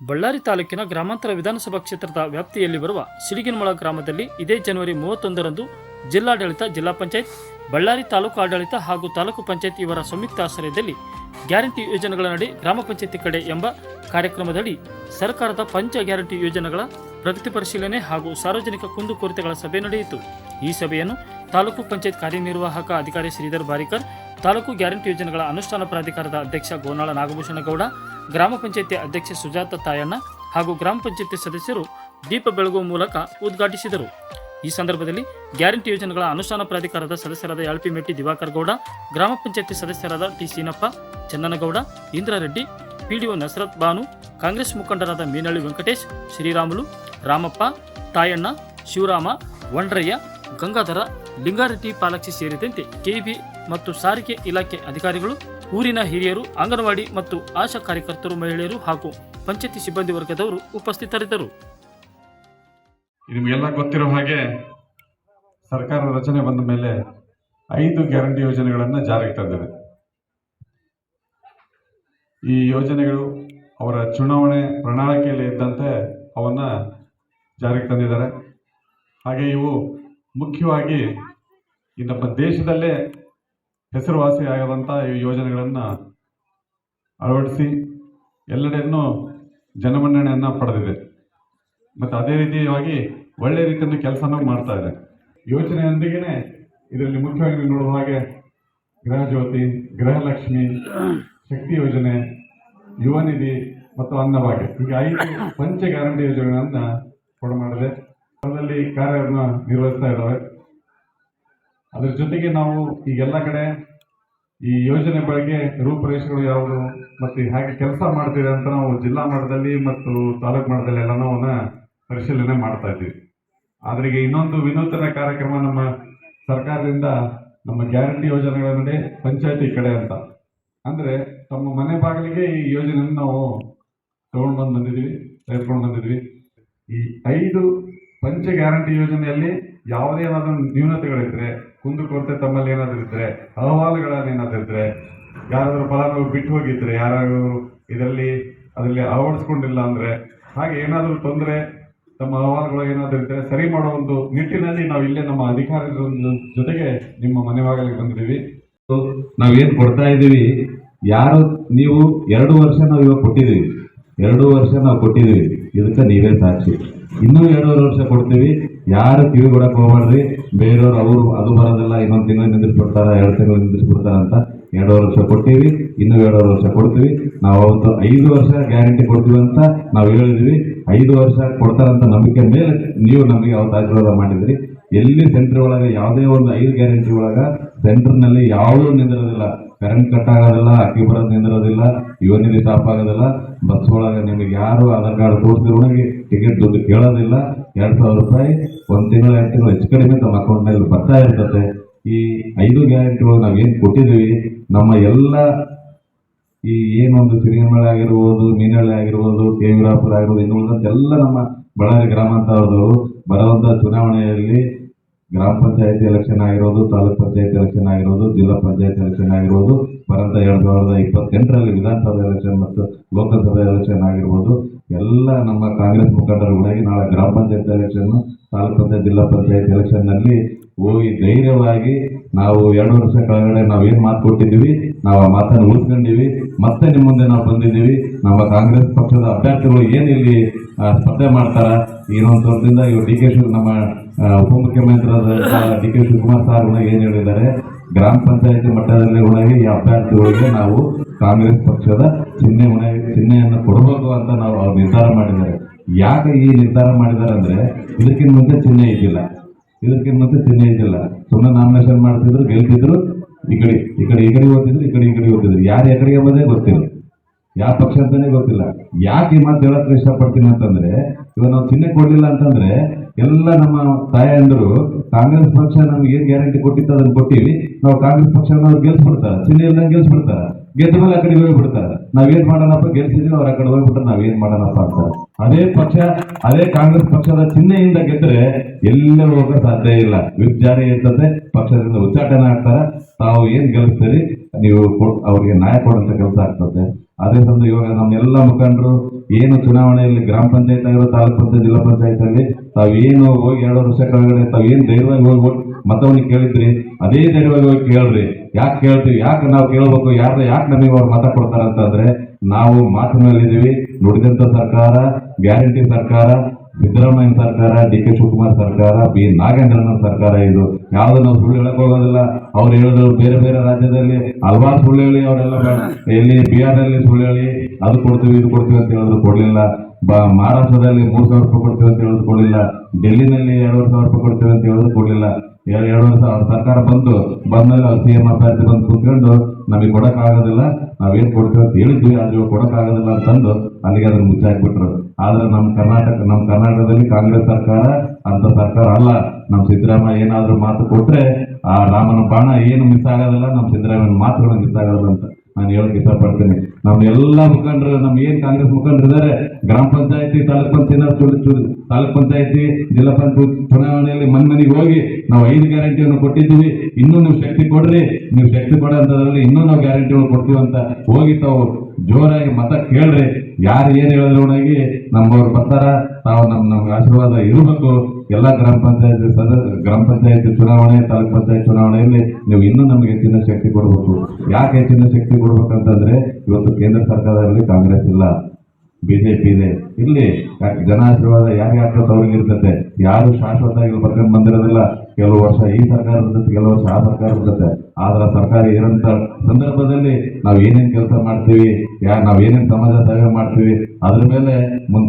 ಬಳ್ಳಾರಿ ತಾಲೂಕಿನ ಗ್ರಾಮಾಂತರ ವಿಧಾನಸಭಾ ಕ್ಷೇತ್ರದ ವ್ಯಾಪ್ತಿಯಲ್ಲಿ ಬರುವ ಸಿಡಿಗಿನಮಳ ಗ್ರಾಮದಲ್ಲಿ ಇದೇ ಜನವರಿ 31ರಂದು ಜಿಲ್ಲಾಡಳಿತ, ಜಿಲ್ಲಾ ಪಂಚಾಯತ್, ಬಳ್ಳಾರಿ ತಾಲೂಕು ಆಡಳಿತ ಹಾಗೂ ತಾಲೂಕು ಪಂಚಾಯತ್ ಇವರ ಸಂಯುಕ್ತ ಆಶ್ರಯದಲ್ಲಿ ಗ್ಯಾರಂಟಿ ಯೋಜನೆಗಳಡಿ ಗ್ರಾಮ ಪಂಚಾಯತಿ ಕಡೆ ಎಂಬ ಕಾರ್ಯಕ್ರಮದಡಿ ಸರ್ಕಾರದ ಪಂಚ ಗ್ಯಾರಂಟಿ ಯೋಜನೆಗಳ ಪ್ರಗತಿ ಪರಿಶೀಲನೆ ಹಾಗೂ ಸಾರ್ವಜನಿಕ ಕುಂದುಕೊರತೆಗಳ ಸಭೆ ನಡೆಯಿತು. ಈ ಸಭೆಯನ್ನು ತಾಲೂಕು ಪಂಚಾಯತ್ ಕಾರ್ಯನಿರ್ವಾಹಕ ಅಧಿಕಾರಿ ಶ್ರೀಧರ್ ಬಾರಿಕರ್, ತಾಲೂಕು ಗ್ಯಾರಂಟಿ ಯೋಜನೆಗಳ ಅನುಷ್ಠಾನ ಪ್ರಾಧಿಕಾರದ ಅಧ್ಯಕ್ಷ ಗೋನಾಳ ನಾಗಭೂಷಣ ಗೌಡ, ಗ್ರಾಮ ಪಂಚಾಯತಿ ಅಧ್ಯಕ್ಷೆ ಸುಜಾತ ತಾಯಣ್ಣ ಹಾಗೂ ಗ್ರಾಮ ಪಂಚಾಯತಿ ಸದಸ್ಯರು ದೀಪ ಬೆಳಗುವ ಮೂಲಕ ಉದ್ಘಾಟಿಸಿದರು. ಈ ಸಂದರ್ಭದಲ್ಲಿ ಗ್ಯಾರಂಟಿ ಯೋಜನೆಗಳ ಅನುಷ್ಠಾನ ಪ್ರಾಧಿಕಾರದ ಸದಸ್ಯರಾದ ಯಾಳ್ಪಿಮೆಟ್ಟಿ ದಿವಾಕರ್ ಗೌಡ, ಗ್ರಾಮ ಪಂಚಾಯತಿ ಸದಸ್ಯರಾದ ಟಿ ಸೀನಪ್ಪ, ಚನ್ನನಗೌಡ, ಇಂದ್ರಾರೆಡ್ಡಿ, ಪಿಡಿಒ ನಸರತ್ ಬಾನು, ಕಾಂಗ್ರೆಸ್ ಮುಖಂಡರಾದ ಮೀನಳ್ಳಿ ವೆಂಕಟೇಶ್, ಶ್ರೀರಾಮುಲು, ರಾಮಪ್ಪ, ತಾಯಣ್ಣ, ಶಿವರಾಮ, ವಂಡ್ರಯ್ಯ, ಗಂಗಾಧರ, ಲಿಂಗಾರೆಡ್ಡಿ ಪಾಲಾಕ್ಷಿ ಸೇರಿದಂತೆ ಕೆಇಬಿ ಮತ್ತು ಸಾರಿಗೆ ಇಲಾಖೆ ಅಧಿಕಾರಿಗಳು, ಊರಿನ ಹಿರಿಯರು, ಅಂಗನವಾಡಿ ಮತ್ತು ಆಶಾ ಕಾರ್ಯಕರ್ತರು, ಮಹಿಳೆಯರು ಹಾಗೂ ಪಂಚಾಯತಿ ಸಿಬ್ಬಂದಿ ವರ್ಗದವರು ಉಪಸ್ಥಿತರಿದ್ದರು. ನಿಮಗೆಲ್ಲ ಗೊತ್ತಿರೋ ಹಾಗೆ ಸರ್ಕಾರ ರಚನೆ ಬಂದ ಮೇಲೆ 5 ಗ್ಯಾರಂಟಿ ಯೋಜನೆಗಳನ್ನು ಜಾರಿಗೆ ತಂದಿದೆ. ಈ ಯೋಜನೆಗಳು ಅವರ ಚುನಾವಣೆ ಪ್ರಣಾಳಿಕೆಯಲ್ಲಿ ಇದ್ದಂತೆ ಅವನ್ನ ಜಾರಿಗೆ ತಂದಿದ್ದಾರೆ. ಹಾಗೆ ಇವು ಮುಖ್ಯವಾಗಿ ಈ ನಮ್ಮ ದೇಶದಲ್ಲೇ ಹೆಸರುವಾಸಿಯಾಗದಂಥ ಈ ಯೋಜನೆಗಳನ್ನು ಅಳವಡಿಸಿ ಎಲ್ಲೆಡೆಯೂ ಜನಮನ್ನಣೆಯನ್ನು ಪಡೆದಿದೆ ಮತ್ತು ಅದೇ ರೀತಿಯಾಗಿ ಒಳ್ಳೆ ರೀತಿಯಲ್ಲಿ ಕೆಲಸನೂ ಮಾಡ್ತಾ ಇದೆ. ಯೋಜನೆಯೊಂದಿಗೆ ಇದರಲ್ಲಿ ಮುಖ್ಯವಾಗಿ ನೀವು ನೋಡುವ ಹಾಗೆ ಗೃಹ ಜ್ಯೋತಿ, ಗೃಹಲಕ್ಷ್ಮಿ, ಶಕ್ತಿ ಯೋಜನೆ, ಯುವ ನಿಧಿ ಮತ್ತು ಅನ್ನಭಾಗ್ಯ ಹೀಗೆ 5 ಪಂಚ ಗ್ಯಾರಂಟಿ ಯೋಜನೆಗಳನ್ನು ಕೊಡ ಮಾಡಿದೆ. ಅದರಲ್ಲಿ ಕಾರ್ಯವನ್ನು ನಿರ್ವಹಿಸ್ತಾ ಇದ್ದಾವೆ. ಅದರ ಜೊತೆಗೆ ನಾವು ಈಗೆಲ್ಲ ಕಡೆ ಈ ಯೋಜನೆ ಬಗ್ಗೆ ರೂಪುರೇಷೆಗಳು ಯಾವುದು ಮತ್ತು ಹಾಗೆ ಕೆಲಸ ಮಾಡ್ತಿದೆ ಅಂತ ನಾವು ಜಿಲ್ಲಾ ಮಟ್ಟದಲ್ಲಿ ಮತ್ತು ತಾಲೂಕು ಮಟ್ಟದಲ್ಲಿ ಎಲ್ಲ ನಾವು ಪರಿಶೀಲನೆ ಮಾಡ್ತಾ ಇದ್ದೀವಿ. ಆದರೆ ಈಗ ಇನ್ನೊಂದು ವಿನೂತನ ಕಾರ್ಯಕ್ರಮ ನಮ್ಮ ಸರ್ಕಾರದಿಂದ ನಮ್ಮ ಗ್ಯಾರಂಟಿ ಯೋಜನೆಗಳನ್ನೇ ಪಂಚಾಯತಿ ಕಡೆ ಅಂತ ಅಂದರೆ ತಮ್ಮ ಮನೆ ಬಾಗಿಲಿಗೆ ಈ ಯೋಜನೆಯನ್ನು ನಾವು ತೆಗೆದುಕೊಂಡು ಬಂದಿದ್ವಿ. ಈ 5 ಪಂಚ ಗ್ಯಾರಂಟಿ ಯೋಜನೆಯಲ್ಲಿ ಯಾವುದೇ ಏನಾದರೂ ನ್ಯೂನತೆಗಳಿದ್ರೆ, ಕುಂದುಕೊರತೆ ತಮ್ಮಲ್ಲಿ ಏನಾದರೂ ಇದ್ರೆ, ಅಹವಾಲುಗಳೇನಾದರೂ ಇದ್ರೆ, ಯಾರಾದರೂ ಫಲಾನುಭವಿ ಬಿಟ್ಟು ಹೋಗಿದ್ರೆ, ಯಾರಾದರೂ ಅದರಲ್ಲಿ ಅಳವಡಿಸ್ಕೊಂಡಿಲ್ಲ ಅಂದರೆ, ಹಾಗೆ ಏನಾದರೂ ತೊಂದರೆ ತಮ್ಮ ಅಹವಾಲುಗಳು ಏನಾದರೂ ಇದ್ದರೆ ಸರಿ ಮಾಡೋ ಒಂದು ನಿಟ್ಟಿನಲ್ಲಿ ನಾವು ಇಲ್ಲೇ ನಮ್ಮ ಅಧಿಕಾರಿಗಳ ಜೊತೆಗೆ ನಿಮ್ಮ ಮನೆ ಬಾಗಿಲಿಗೆ ಬಂದಿದ್ದೀವಿ. ನಾವೇನು ಕೊಡ್ತಾ ಇದ್ದೀವಿ, ಯಾರು ನೀವು 2 ವರ್ಷ ನಾವು ಇವಾಗ ಕೊಟ್ಟಿದ್ದೀವಿ, 2 ವರ್ಷ ನಾವು ಕೊಟ್ಟಿದ್ದೀವಿ, ಇದಕ್ಕೆ ನೀವೇ ಸಾಕ್ಷಿ. ಇನ್ನೂ 2 ವರ್ಷ ಕೊಡ್ತೀವಿ. ಯಾರು ಕಿವಿ ಕೊಡಕ್ಕೆ ಹೋಗ್ಬಾರ್ರಿ. ಬೇರೆಯವರು ಅವರು ಅದು ಬರೋದಿಲ್ಲ, ಇನ್ನೊಂದು ತಿಂಗಳು ನಿಂದಿಸ್ಬಿಡ್ತಾರ, 2 ತಿಂಗಳು ನಿಂದಿಸ್ಬಿಡ್ತಾರ ಅಂತ 2 ವರ್ಷ ಕೊಟ್ಟಿವಿ, ಇನ್ನೂ 2 ವರ್ಷ ಕೊಡ್ತೀವಿ. ನಾವು ಅವತ್ತು 5 ವರ್ಷ ಗ್ಯಾರಂಟಿ ಕೊಡ್ತೀವಿ ಅಂತ ನಾವು ಹೇಳಿದ್ವಿ. 5 ವರ್ಷ ಕೊಡ್ತಾರಂತ ನಂಬಿಕೆ ಮೇಲೆ ನೀವು ನಮಗೆ ಅವತ್ತು ಆಶೀರ್ವಾದ ಮಾಡಿದ್ರಿ. ಎಲ್ಲಿ ಸೆಂಟ್ರ್ ಒಳಗೆ ಯಾವುದೇ ಒಂದು 5 ಗ್ಯಾರಂಟಿ ಒಳಗೆ ಸೆಂಟ್ರ್ನಲ್ಲಿ ಯಾವುದೂ ನಿಂದಿರೋದಿಲ್ಲ. ಕರೆಂಟ್ ಕಟ್ ಆಗೋದಿಲ್ಲ, ಅಕ್ಕಿ ಬರೋದು ನಿಂದಿರೋದಿಲ್ಲ, ಯುವ ನಿಧಿ ಸ್ಟಾಪ್ ಆಗೋದಿಲ್ಲ. ಬಸ್ ಒಳಗೆ ನಿಮಗೆ ಯಾರು ಆಧಾರ್ ಕಾರ್ಡ್ ತೋರಿಸಿದ್ರೊಳಗೆ ಟಿಕೆಟ್ ದುಡ್ಡು ಕೇಳೋದಿಲ್ಲ. 2,000 ರೂಪಾಯಿ 1 ತಿಂಗಳು 2 ತಿಂಗಳು ಹೆಚ್ಚು ಕಡಿಮೆ ತಮ್ಮ ಅಕೌಂಟ್ನಲ್ಲಿ ಬರ್ತಾ ಇರ್ತದೆ. ಈ 5 ಗ್ಯಾರಂಟಿ ಒಳಗೆ ನಾವೇನು ಕೊಟ್ಟಿದ್ದೀವಿ, ನಮ್ಮ ಎಲ್ಲ ಈ ಏನೊಂದು ಸಿರಿಗೆಮಳೆ ಆಗಿರ್ಬೋದು, ಮೀನಹಳ್ಳಿ ಆಗಿರ್ಬೋದು, ಕೇವಿರಾಪುರ ಆಗಿರ್ಬೋದು, ಇನ್ನುಳಿದಂತೆ ಎಲ್ಲ ನಮ್ಮ ಬಳ್ಳಾರಿ ಗ್ರಾಮಾಂತರದವರು ಬರುವಂಥ ಚುನಾವಣೆಯಲ್ಲಿ ಗ್ರಾಮ ಪಂಚಾಯತಿ ಎಲೆಕ್ಷನ್ ಆಗಿರೋದು, ತಾಲೂಕ್ ಪಂಚಾಯತಿ ಎಲೆಕ್ಷನ್ ಆಗಿರೋದು, ಜಿಲ್ಲಾ ಪಂಚಾಯತಿ ಎಲೆಕ್ಷನ್ ಆಗಿರೋದು, ಬರಂತ 2028ರಲ್ಲಿ ವಿಧಾನಸಭೆ ಎಲೆಕ್ಷನ್ ಮತ್ತು ಲೋಕಸಭೆ ಎಲೆಕ್ಷನ್ ಆಗಿರ್ಬೋದು, ಎಲ್ಲ ನಮ್ಮ ಕಾಂಗ್ರೆಸ್ ಮುಖಂಡರುಗಳಾಗಿ ನಾಳೆ ಗ್ರಾಮ ಪಂಚಾಯತ್ ಎಲೆಕ್ಷನ್, ತಾಲೂಕ್ ಪಂಚಾಯತ್, ಜಿಲ್ಲಾ ಪಂಚಾಯತ್ ಎಲೆಕ್ಷನ್ನಲ್ಲಿ ಹೋಗಿ ಧೈರ್ಯವಾಗಿ ನಾವು 2 ವರ್ಷ ಕೆಳಗಡೆ ನಾವೇನು ಮಾತು ಕೊಟ್ಟಿದ್ದೀವಿ, ನಾವು ಆ ಮಾತನ್ನು ಉಳಿಸ್ಕೊಂಡಿವಿ. ಮತ್ತೆ ನಿಮ್ಮ ಮುಂದೆ ನಾವು ಬಂದಿದ್ದೀವಿ. ನಮ್ಮ ಕಾಂಗ್ರೆಸ್ ಪಕ್ಷದ ಅಭ್ಯರ್ಥಿಗಳು ಏನು ಇಲ್ಲಿ ಸ್ಪರ್ಧೆ ಮಾಡ್ತಾರ, ಇನ್ನೊಂದು ವರ್ಷದಿಂದ ಇವರು ಡಿ ಕೆ ನಮ್ಮ ಉಪಮುಖ್ಯಮಂತ್ರಿಯಾದ ಡಿ ಕೆ ಶಿವಕುಮಾರ್ ಸಾರ್ ಏನು ಹೇಳಿದ್ದಾರೆ, ಗ್ರಾಮ ಪಂಚಾಯತಿ ಮಟ್ಟದಲ್ಲಿ ಒಳಗೆ ಈ ಅಭ್ಯರ್ಥಿಗಳಿಗೆ ನಾವು ಕಾಂಗ್ರೆಸ್ ಪಕ್ಷದ ಚಿಹ್ನೆಯನ್ನು ಕೊಡಬೇಕು ಅಂತ ನಾವು ಅವ್ರು ನಿರ್ಧಾರ ಮಾಡಿದ್ದಾರೆ. ಯಾಕೆ ಈ ನಿರ್ಧಾರ ಮಾಡಿದ್ದಾರೆ ಅಂದರೆ, ಇದಕ್ಕಿಂತ ಮುಂಚೆ ಚಿಹ್ನೆ ಇದ್ದಿಲ್ಲ. ಸುಮ್ಮನೆ ನಾಮಿನೇಷನ್ ಮಾಡ್ತಿದ್ರು, ಗೆಲ್ತಿದ್ರು, ಈ ಕಡೆ ಓದ್ತಿದ್ರು, ಈ ಕಡೆ ಓದ್ತಿದ್ರು. ಯಾರು ಎಕಡೆಗೆ ಬಂದೇ ಗೊತ್ತಿಲ್ಲ, ಯಾವ ಪಕ್ಷ ಅಂತಾನೆ ಗೊತ್ತಿಲ್ಲ. ಯಾಕೆ ಈ ಮಾತು ಹೇಳಕ್ಕೆ ಇಷ್ಟಪಡ್ತೀನಿ ಅಂತಂದ್ರೆ, ಇವಾಗ ನಾವು ಚಿಹ್ನೆ ಕೊಡ್ಲಿಲ್ಲ ಅಂತಂದ್ರೆ ಎಲ್ಲ ನಮ್ಮ ತಾಯಂದರು ಕಾಂಗ್ರೆಸ್ ಪಕ್ಷ ನಮ್ಗೆ ಏನ್ ಗ್ಯಾರಂಟಿ ಕೊಟ್ಟಿತ್ತು ಅದನ್ನ ಕೊಟ್ಟಿವಿ, ನಾವು ಕಾಂಗ್ರೆಸ್ ಪಕ್ಷನವ್ರು ಗೆಲ್ಸ್ಬಿಡ್ತಾರ, ಚಿಹ್ನೆ ಇಲ್ದಂಗೆ ಗೆಲ್ಸ್ಬಿಡ್ತಾರ. ಗೆದ್ದ ಮೇಲೆ ಆ ಕಡೆ ಹೋಗ್ಬಿಡ್ತಾರ. ನಾವೇನ್ ಮಾಡೋಣಪ್ಪ, ಗೆಲ್ಸಿದ್ವಿ, ಅವ್ರ ಆ ಕಡೆ ಹೋಗ್ಬಿಟ್ರೆ ನಾವೇನ್ ಮಾಡೋಣಪ್ಪ ಅಂತಾರೆ. ಅದೇ ಪಕ್ಷ, ಅದೇ ಕಾಂಗ್ರೆಸ್ ಪಕ್ಷದ ಚಿಹ್ನೆಯಿಂದ ಗೆದ್ರೆ ಎಲ್ಲೇ ಹೋಗೋ ಸಾಧ್ಯ ಇಲ್ಲ. ವಿಪ್ ಜಾರಿ ಇರ್ತದೆ, ಪಕ್ಷದಿಂದ ಉಚ್ಚಾಟನೆ ಆಗ್ತಾರ. ತಾವು ಏನ್ ಗೆಲ್ಲಿಸ್ತೀರಿ ನೀವು ಅವ್ರಿಗೆ ನ್ಯಾಯ ಕೊಡುವಂತ ಕೆಲಸ ಆಗ್ತದೆ. ಅದೇ ಸಂದ ಇವಾಗ ನಮ್ಮೆಲ್ಲ ಮುಖಂಡರು ಏನು ಚುನಾವಣೆಯಲ್ಲಿ ಗ್ರಾಮ ಪಂಚಾಯತ್ ಆಗಿರೋ ತಾಲೂಕ್ ಪಂಚಾಯತ್ ಜಿಲ್ಲಾ ಪಂಚಾಯತ್ ಅಲ್ಲಿ ತಾವೇನು ಹೋಗಿ 2 ವರ್ಷ ಕೆಳಗಡೆ ತಾವೇನು ಧೈರ್ಯವಾಗಿ ಹೋಗಿ ಮತವನ್ನ ಕೇಳಿದ್ರಿ, ಅದೇ ಧೈರ್ಯವಾಗಿ ಹೋಗಿ ಕೇಳ್ರಿ. ಯಾಕೆ ಕೇಳ್ತೀವಿ, ಯಾಕೆ ನಾವು ಕೇಳಬೇಕು, ಯಾಕೆ ನಮಗೆ ಅವ್ರು ಮತ ಕೊಡ್ತಾರ ಅಂತಂದ್ರೆ ನಾವು ಮಾತು ಮೇಲಿದ್ದೀವಿ. ನುಡಿದಂತ ಸರ್ಕಾರ, ಗ್ಯಾರಂಟಿ ಸರ್ಕಾರ, ಸಿದ್ದರಾಮಯ್ಯ ಸರ್ಕಾರ, DK ಶಿವಕುಮಾರ್ ಸರ್ಕಾರ, ಬಿ ನಾಗೇಂದ್ರನ ಸರ್ಕಾರ. ಇದು ಯಾವ್ದು ನಾವು ಸುಳ್ಳು ಹೇಳಕ್ ಹೋಗೋದಿಲ್ಲ. ಅವ್ರು ಹೇಳಿದ್ರು ಬೇರೆ ಬೇರೆ ರಾಜ್ಯದಲ್ಲಿ ಹಲವಾರು ಸುಳ್ಳು ಹೇಳಿ ಅವರೆಲ್ಲ ಎಲ್ಲಿ ಬಿಹಾರ್ ನಲ್ಲಿ ಸುಳ್ಳು ಹೇಳಿ ಅದು ಕೊಡ್ತೀವಿ ಇದು ಕೊಡ್ತೀವಿ ಅಂತ ಹೇಳಿದ್ರು ಕೊಡ್ಲಿಲ್ಲ. ಮಹಾರಾಷ್ಟ್ರದಲ್ಲಿ 3,000 ರೂಪಾಯಿ ಕೊಡ್ತೀವಿ ಅಂತ ಹೇಳಿದ್ರು ಕೊಡ್ಲಿಲ್ಲ. ಡೆಲ್ಲಿನಲ್ಲಿ 2,500 ರೂಪಾಯಿ ಕೊಡ್ತೀವಿ ಅಂತ ಹೇಳಿದ್ರು ಕೊಡ್ಲಿಲ್ಲ. 2 ವರ್ಷ ಅವ್ರ ಸರ್ಕಾರ ಬಂದ್ಮೇಲೆ ಅವ್ರು CM ಅಭ್ಯರ್ಥಿ ಬಂದು ಕೂತ್ಕೊಂಡು ನಮಗೆ ಕೊಡಕ್ ಆಗೋದಿಲ್ಲ, ನಾವೇನ್ ಕೊಡ್ತೀವಿ ಅಂತ ಹೇಳಿದ್ವಿ, ಆದ್ರೆ ಕೊಡಕ್ ಆಗೋದಿಲ್ಲ ಅಂತಂದು ಅಲ್ಲಿಗೆ ಅದನ್ನ ಮುಚ್ಚಾಕ್ಬಿಟ್ರು. ಆದ್ರೆ ನಮ್ಮ ಕರ್ನಾಟಕದಲ್ಲಿ ಕಾಂಗ್ರೆಸ್ ಸರ್ಕಾರ ಅಂತ ಸರ್ಕಾರ ಅಲ್ಲ. ನಮ್ಮ ಸಿದ್ದರಾಮಯ್ಯ ಏನಾದ್ರೂ ಮಾತು ಕೊಟ್ರೆ ಆ ರಾಮನ ಬಾಣ ಏನು ಮಿಸ್ ಆಗೋದಿಲ್ಲ, ನಮ್ಮ ಸಿದ್ದರಾಮಯ್ಯನ ಮಾತುಗಳು ಮಿಸ್ ಆಗೋದಿಲ್ಲ ಅಂತ ನಾನು ಹೇಳಕ್ ಇಷ್ಟಪಡ್ತೀನಿ. ನಮ್ಮ ಎಲ್ಲಾ ಮುಖಂಡರು, ನಮ್ ಏನ್ ಕಾಂಗ್ರೆಸ್ ಮುಖಂಡರು ಇದ್ದಾರೆ, ಗ್ರಾಮ ಪಂಚಾಯತಿ, ತಾಲೂಕ್ ಪಂಚಾಯತಿ, ಜಿಲ್ಲಾ ಪಂಚಾಯತ್ ಚುನಾವಣೆಯಲ್ಲಿ ಮನೆಗೆ ಹೋಗಿ ನಾವು 5 ಗ್ಯಾರಂಟಿಯನ್ನು ಕೊಟ್ಟಿದ್ದೀವಿ, ಇನ್ನೂ ನೀವು ಶಕ್ತಿ ಕೊಡ್ರಿ, ನೀವು ಶಕ್ತಿ ಕೊಡೋದ್ರಲ್ಲಿ ಇನ್ನೂ ನಾವು ಗ್ಯಾರಂಟಿಗಳು ಕೊಡ್ತೀವಿ ಅಂತ ಹೋಗಿ ತಾವು ಜೋರಾಗಿ ಮತ ಕೇಳ್ರಿ. ಯಾರು ಏನ್ ಹೇಳಿದ್ರು ಒಳಗೆ ನಮ್ಮವ್ರು ಬರ್ತಾರ, ತಾವು ನಮ್ಗೆ ಆಶೀರ್ವಾದ ಇರಬೇಕು. ಎಲ್ಲ ಗ್ರಾಮ ಪಂಚಾಯತ್ ಚುನಾವಣೆ, ತಾಲೂಕ್ ಪಂಚಾಯತ್ ಚುನಾವಣೆಯಲ್ಲಿ ನೀವು ಇನ್ನೂ ನಮ್ಗೆ ಹೆಚ್ಚಿನ ಶಕ್ತಿ ಕೊಡಬೇಕು. ಯಾಕೆ ಹೆಚ್ಚಿನ ಶಕ್ತಿ ಕೊಡ್ಬೇಕಂತಂದ್ರೆ ಇವತ್ತು ಕೇಂದ್ರ ಸರ್ಕಾರದಲ್ಲಿ ಕಾಂಗ್ರೆಸ್ ಇಲ್ಲ, ಬಿಜೆಪಿ ಇದೆ. ಇಲ್ಲಿ ಜನ ಆಶೀರ್ವಾದ ಯಾರಿಗೆ ಆಗ್ತದೆ ಅವ್ರಿಗೆ ಇರ್ತದೆ. ಯಾರು ಶಾಶ್ವತವಾಗಿ ಬರ್ಕೊಂಡು ಬಂದಿರೋದಿಲ್ಲ. ಕೆಲವು ವರ್ಷ ಈ ಸರ್ಕಾರ ಇರ್ತದೆ, ಕೆಲವು ವರ್ಷ ಆ ಸರ್ಕಾರ ಇರ್ತದೆ. ಆದ್ರೆ ಸರ್ಕಾರ ಇರೋಂಥ ಸಂದರ್ಭದಲ್ಲಿ ನಾವು ಏನೇನ್ ಕೆಲಸ ಮಾಡ್ತೀವಿ, ನಾವ್ ಏನೇನ್ ಸಮಾಜ ಸೇವೆ ಮಾಡ್ತೀವಿ ಅದ್ರ ಮೇಲೆ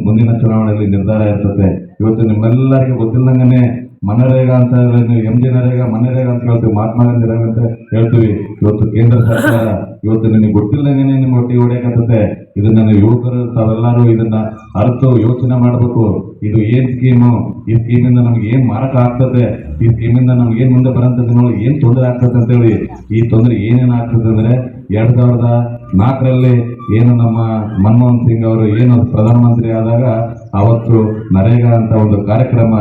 ಮುಂದಿನ ಚುನಾವಣೆಯಲ್ಲಿ ನಿರ್ಧಾರ ಇರ್ತದೆ. ಇವತ್ತು ನಿಮ್ಮೆಲ್ಲರಿಗೂ ಗೊತ್ತಿಲ್ಲಂಗನೆ ಮನರೇಗಾ ಅಂತ ನೀವು MG ನರೇಗಾ, ಮನರೇಗಾ ಅಂತ ಹೇಳ್ತೀವಿ, ಮಹಾತ್ಮ ಗಾಂಧಿ ನರೇಗಾ ಅಂತ ಹೇಳ್ತೀವಿ. ಇವತ್ತು ಕೇಂದ್ರ ಸರ್ಕಾರ ಇವತ್ತು ನಿಮಗೆ ಗೊತ್ತಿಲ್ಲಂಗನೆ ನಿಮ್ಗೆ ಒಟ್ಟಿಗೆ ಹೊಡೆಯಕತ್ತದೆ. ಇದನ್ನ ನೀವು ಯುವಕರು ತಾವೆಲ್ಲರೂ ಇದನ್ನ ಅರ್ಥ ಯೋಚನೆ ಮಾಡಬೇಕು. ಇದು ಏನ್ ಸ್ಕೀಮು, ಈ ಸ್ಕೀಮಿಂದ ನಮ್ಗೆ ಏನ್ ಮಾರಕ ಆಗ್ತದೆ, ಈ ಸ್ಕೀಮಿಂದ ನಮ್ಗೆ ಏನ್ ಮುಂದೆ ಬರೋಂಥ ದಿನಗಳು ಏನ್ ತೊಂದರೆ ಆಗ್ತದೆ ಅಂತ ಹೇಳಿ. ಈ ತೊಂದರೆ ಏನೇನ್ ಆಗ್ತದೆ ಅಂದ್ರೆ 2004ರಲ್ಲಿ ಏನು ನಮ್ಮ ಮನಮೋಹನ್ ಸಿಂಗ್ ಅವರು ಏನು ಪ್ರಧಾನಮಂತ್ರಿ ಆದಾಗ ಅವತ್ತು ನರೇಗಾ ಅಂತ ಒಂದು ಕಾರ್ಯಕ್ರಮ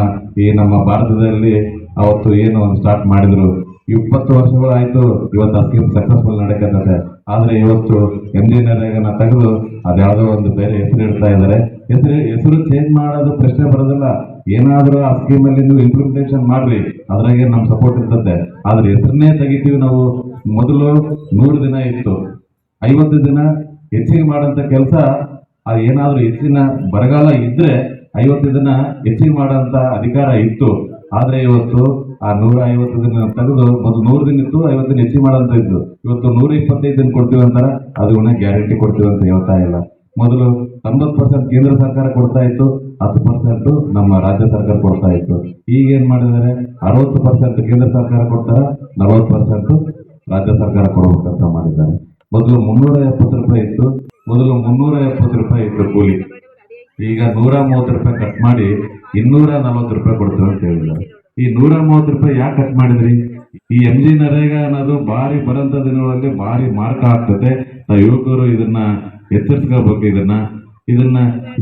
ಈ ನಮ್ಮ ಭಾರತದಲ್ಲಿ ಅವತ್ತು ಏನು ಒಂದು ಸ್ಟಾರ್ಟ್ ಮಾಡಿದ್ರು. 20 ವರ್ಷಗಳಾಯ್ತು, ಇವತ್ತು ಆ ಸ್ಕೀಮ್ ಸಕ್ಸಸ್ಫುಲ್ ನಡೆಯುತ್ತದೆ. ಆದ್ರೆ ಇವತ್ತು MG ನರೇಗಾನ ತೆಗೆದು ಅದ್ಯಾವುದೋ ಒಂದು ಬೇರೆ ಹೆಸರು ಇಡ್ತಾ ಇದ್ದಾರೆ. ಹೆಸರು ಚೇಂಜ್ ಮಾಡೋದು ಪ್ರಶ್ನೆ ಬರೋದಿಲ್ಲ. ಏನಾದ್ರೂ ಆ ಸ್ಕೀಮ್ ಅಲ್ಲಿ ನೀವು ಇಂಪ್ಲಿಮೆಂಟೇಷನ್ ಮಾಡ್ರಿ, ಅದ್ರಾಗೆ ನಮ್ ಸಪೋರ್ಟ್ ಇರ್ತದೆ. ಆದ್ರೆ ಹೆಸರನ್ನೇ ತೆಗಿತೀವಿ ನಾವು. ಮೊದಲು 100 ದಿನ ಇತ್ತು, 50 ದಿನ ಹೆಚ್ಚಿಗೆ ಮಾಡೋಂಥ ಕೆಲಸ. ಅದು ಏನಾದ್ರೂ ಹೆಚ್ಚಿನ ಬರಗಾಲ ಇದ್ರೆ 50 ದಿನ ಹೆಚ್ಚಿಗೆ ಮಾಡೋಂಥ ಅಧಿಕಾರ ಇತ್ತು. ಆದ್ರೆ ಇವತ್ತು ಆ 150 ದಿನ ತೆಗೆದು ಮೊದಲು 100 ದಿನ ಇತ್ತು, 50 ದಿನ ಹೆಚ್ಚಿಗೆ ಮಾಡೋಂತ ಇದ್ದು. ಇವತ್ತು 125 ದಿನ ಕೊಡ್ತೀವಿ ಅಂತಾರ, ಅದು ಗ್ಯಾರಂಟಿ ಕೊಡ್ತೀವಿ ಅಂತ ಹೇಳ್ತಾ ಇಲ್ಲ. ಮೊದಲು 90% ಕೇಂದ್ರ ಸರ್ಕಾರ ಕೊಡ್ತಾ ಇತ್ತು, 10% ನಮ್ಮ ರಾಜ್ಯ ಸರ್ಕಾರ ಕೊಡ್ತಾ ಇತ್ತು. ಈಗ ಏನ್ ಮಾಡಿದ್ದಾರೆ, 60% ಕೇಂದ್ರ ಸರ್ಕಾರ ಕೊಡ್ತಾರ, 40% ರಾಜ್ಯ ಸರ್ಕಾರ ಕೊಡಬೇಕಂತ ಮಾಡಿದ್ದಾರೆ. ಮೊದಲು 370 ರೂಪಾಯಿ ಇತ್ತು, 370 ರೂಪಾಯಿ ಇತ್ತು ಕೂಲಿ. ಈಗ 130 ರೂಪಾಯಿ ಕಟ್ ಮಾಡಿ 240 ರೂಪಾಯಿ ಕೊಡ್ತೀವಿ ಅಂತ ಹೇಳಿದ್ದಾರೆ. ಈ 130 ರೂಪಾಯಿ ಯಾಕೆ ಕಟ್ ಮಾಡಿದ್ರಿ? ಈ MG ನರೇಗಾ ಅನ್ನೋದು ಬಾರಿ ಬರಂತ ದಿನಗಳಲ್ಲಿ ಬಾರಿ ಮಾರ್ಕ ಆಗ್ತದೆ. ಯುವಕರು ಇದನ್ನ ಎಚ್ಚರಿಸ್ಕೋಬೇಕು. ಇದನ್ನ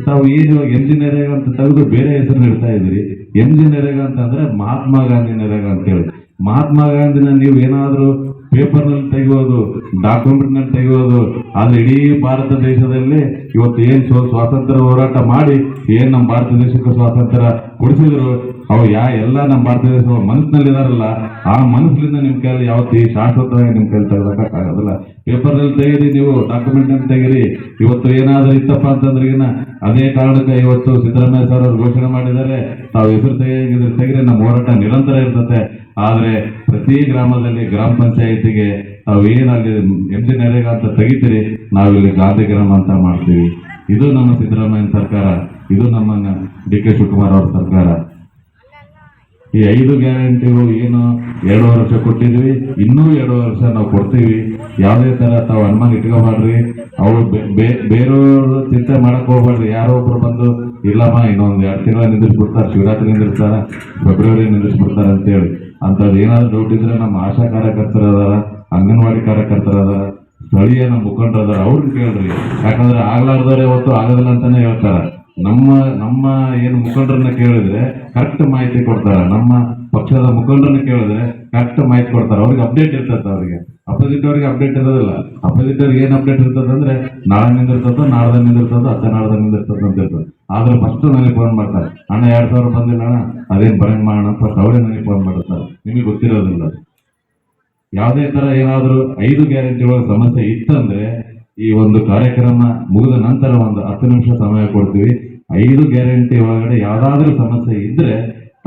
ತಾವು ಏನು MG ನರೇಗಾ ಅಂತ ತೆಗೆದು ಬೇರೆ ಹೆಸರು ಇಡ್ತಾ ಇದ್ರಿ. MG ನರೇಗಾ ಅಂತ ಅಂದ್ರೆ ಮಹಾತ್ಮ ಗಾಂಧಿ ನರೇಗಾ ಅಂತ ಹೇಳಿ. ಮಹಾತ್ಮ ಗಾಂಧಿನ ನೀವು ಏನಾದ್ರೂ ಪೇಪರ್ ನಲ್ಲಿ ತೆಗೆಯೋದು, ಡಾಕ್ಯುಮೆಂಟ್ ನಲ್ಲಿ ತೆಗೆಯೋದು, ಆದ್ರೆ ಇಡೀ ಭಾರತ ದೇಶದಲ್ಲಿ ಇವತ್ತು ಏನ್ ಸ್ವಾತಂತ್ರ್ಯ ಹೋರಾಟ ಮಾಡಿ ಏನ್ ನಮ್ಮ ಭಾರತ ದೇಶಕ್ಕೆ ಸ್ವಾತಂತ್ರ್ಯ ಕೊಡಿಸಿದ್ರು, ಅವು ಎಲ್ಲ ನಮ್ಮ ಭಾರತ ದೇಶ ಮನಸ್ಸಿನಲ್ಲಿ ಇದಾರಲ್ಲ, ಆ ಮನಸ್ಸಿನಿಂದ ನಿಮ್ ಕೈಯಲ್ಲಿ ಯಾವತ್ತು ಶಾಶ್ವತವಾಗಿ ನಿಮ್ ಕೈಲಿ ತೆಗೆದಕ್ಕಾಗೋದಿಲ್ಲ. ಪೇಪರ್ ನಲ್ಲಿ ತೆಗೀರಿ, ನೀವು ಡಾಕ್ಯುಮೆಂಟ್ ನಲ್ಲಿ ತೆಗೀರಿ. ಇವತ್ತು ಏನಾದ್ರೂ ಇತ್ತಪ್ಪ ಅಂತಂದ್ರಿಗಿನ ಅದೇ ಕಾರಣಕ್ಕೆ ಇವತ್ತು ಸಿದ್ದರಾಮಯ್ಯ ಸರ್ ಅವರು ಘೋಷಣೆ ಮಾಡಿದ್ದಾರೆ, ತಾವು ಹೆಸರು ತೆಗೀರಿ, ನಮ್ಮ ಹೋರಾಟ ನಿರಂತರ ಇರ್ತದೆ. ಆದ್ರೆ ಪ್ರತಿ ಗ್ರಾಮದಲ್ಲಿ ಗ್ರಾಮ ಪಂಚಾಯಿತಿಗೆ ತಾವು ಏನಲ್ಲಿ MG ನರೇಗಾ ಅಂತ ತೆಗಿತೀರಿ, ನಾವಿಲ್ಲಿ ಗಾಂಧಿ ಗ್ರಾಮ ಅಂತ ಮಾಡ್ತೀವಿ. ಇದು ನಮ್ಮ ಸಿದ್ದರಾಮಯ್ಯ ಸರ್ಕಾರ, ಇದು ನಮ್ಮ DK ಶಿವಕುಮಾರ್ ಅವ್ರ ಸರ್ಕಾರ. ಈ 5 ಗ್ಯಾರಂಟಿಗಳು ಏನು 2 ವರ್ಷ ಕೊಟ್ಟಿದ್ವಿ, ಇನ್ನೂ 2 ವರ್ಷ ನಾವು ಕೊಡ್ತೀವಿ. ಯಾವುದೇ ತರ ತಾವು ಅನುಮಾನ ಇಟ್ಕೋಬಾರ್ರಿ. ಅವ್ರು ಬೇರೆಯವರು ಚಿಂತೆ ಮಾಡಕ್ ಹೋಗ್ಬಾರ್ರಿ. ಯಾರೋ ಒಬ್ರು ಬಂದು ಇಲ್ಲಮ್ಮ ಇನ್ನೊಂದು 2 ತಿಂಗಳ ನಿಂದಿಸ್ಬಿಡ್ತಾರೆ, ಶಿವರಾತ್ರಿ ನಿಂದಿರ್ತಾರ, ಫೆಬ್ರವರಿ ನಿಂದಿಸ್ಬಿಡ್ತಾರ ಅಂತೇಳಿ. ಅಂತದ್ ಏನಾದ್ರು ಡೌಟ್ ಇದ್ರೆ ನಮ್ಮ ಆಶಾ ಕಾರ್ಯಕರ್ತರ ಅದಾರ, ಅಂಗನವಾಡಿ ಕಾರ್ಯಕರ್ತರ ಅದಾರ, ಸ್ಥಳೀಯ ನಮ್ಮ ಮುಖಂಡರು ಅದಾರ, ಅವ್ರನ್ನ ಕೇಳ್ರಿ. ಯಾಕಂದ್ರೆ ಆಗ್ಲಾರ್ದವ್ರೆ ಹೊತ್ತು ಆಗೋದಿಲ್ಲ ಅಂತಾನೆ ಹೇಳ್ತಾರ. ನಮ್ಮ ಏನು ಮುಖಂಡರನ್ನ ಕೇಳಿದ್ರೆ ಕರೆಕ್ಟ್ ಮಾಹಿತಿ ಕೊಡ್ತಾರ. ನಮ್ಮ ಪಕ್ಷದ ಮುಖಂಡರನ್ನ ಕೇಳಿದ್ರೆ ಕರೆಕ್ಟ್ ಮಾಹಿತಿ ಕೊಡ್ತಾರೆ. ಅವ್ರಿಗೆ ಅಪ್ಡೇಟ್ ಇರ್ತದೆ. ಅವ್ರಿಗೆ ಅಪೋಸಿಟ್ ಅವ್ರಿಗೆ ಅಪ್ಡೇಟ್ ಇರೋದಿಲ್ಲ. ಅಪೋಸಿಟ್ ಅವ್ರಿಗೆ ಏನ್ ಅಪ್ಡೇಟ್ ಇರ್ತದೆ ಅಂದ್ರೆ ನಾಳೆ ನಿಂದಿರ್ತದೋ, ನಾಡ್ದ ನಿಂದಿರ್ತದೋ, ಅತ್ತ ನಾಡ್ದ ನಿಂದಿರ್ತದ ಅಂತ ಇರ್ತದೆ. ಆದ್ರೆ ಫಸ್ಟ್ ನನಗೆ ಫೋನ್ ಮಾಡ್ತಾರೆ, ಅಣ್ಣ 2000 ಬಂದಿಲ್ಲ ಅಣ್ಣ, ಅದೇನ್ ಬರಂಗ್ ಮಾಡೋಣ ಫಸ್ಟ್ ಅವರೇ ನನಗೆ ಫೋನ್ ಮಾಡುತ್ತಾರೆ. ನಿಮಗೆ ಗೊತ್ತಿರೋದಿಲ್ಲ. ಯಾವುದೇ ತರ ಏನಾದ್ರು 5 ಗ್ಯಾರಂಟಿಗಳ ಸಮಸ್ಯೆ ಇತ್ತಂದ್ರೆ ಈ ಒಂದು ಕಾರ್ಯಕ್ರಮ ಮುಗಿದ ನಂತರ ಒಂದು 10 ನಿಮಿಷ ಸಮಯ ಕೊಡ್ತೀವಿ. 5 ಗ್ಯಾರಂಟಿ ಒಳಗಡೆ ಯಾವ್ದಾದ್ರೂ ಸಮಸ್ಯೆ ಇದ್ರೆ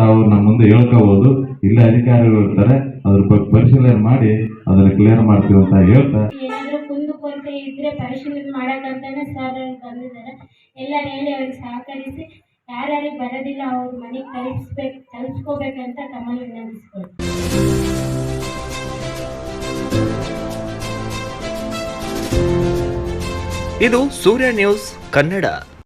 ತಾವು ನಮ್ಮ ಮುಂದೆ ಹೇಳ್ಕೋಬಹುದು. ಇಲ್ಲೇ ಅಧಿಕಾರಿಗಳು ಇರ್ತಾರೆ, ಅದ್ರ ಬಗ್ಗೆ ಪರಿಶೀಲನೆ ಮಾಡಿ ಅದನ್ನ ಕ್ಲಿಯರ್ ಮಾಡ್ತೀವಿ ಅಂತ ಹೇಳ್ತಾ, ಏನಾದ್ರೂ ಕುಂದುಕೊರತೆ ಇದ್ರೆ ಪರಿಶೀಲನೆ ಮಾಡಕ್ಕಂತಾನೆ ಸರ್ ಬಂದಿದ್ದಾರೆ. ಎಲ್ಲರೂ ಹೇಳಿ ಅವ್ರಿಗೆ ಸಹಕರಿಸಿ ಯಾರ್ಯಾರಿಗೆ ಬರೋದಿಲ್ಲ ಅವ್ರ ಮನೆಗೆ ತಲುಪಿಸ್ಕೋಬೇಕಂತ ತಮ್ಮಲ್ಲಿ ವಿನಂತಿಸ್ಕೊಳ್ತೀನಿ. ಇದು ಸೂರ್ಯ ನ್ಯೂಸ್ ಕನ್ನಡ.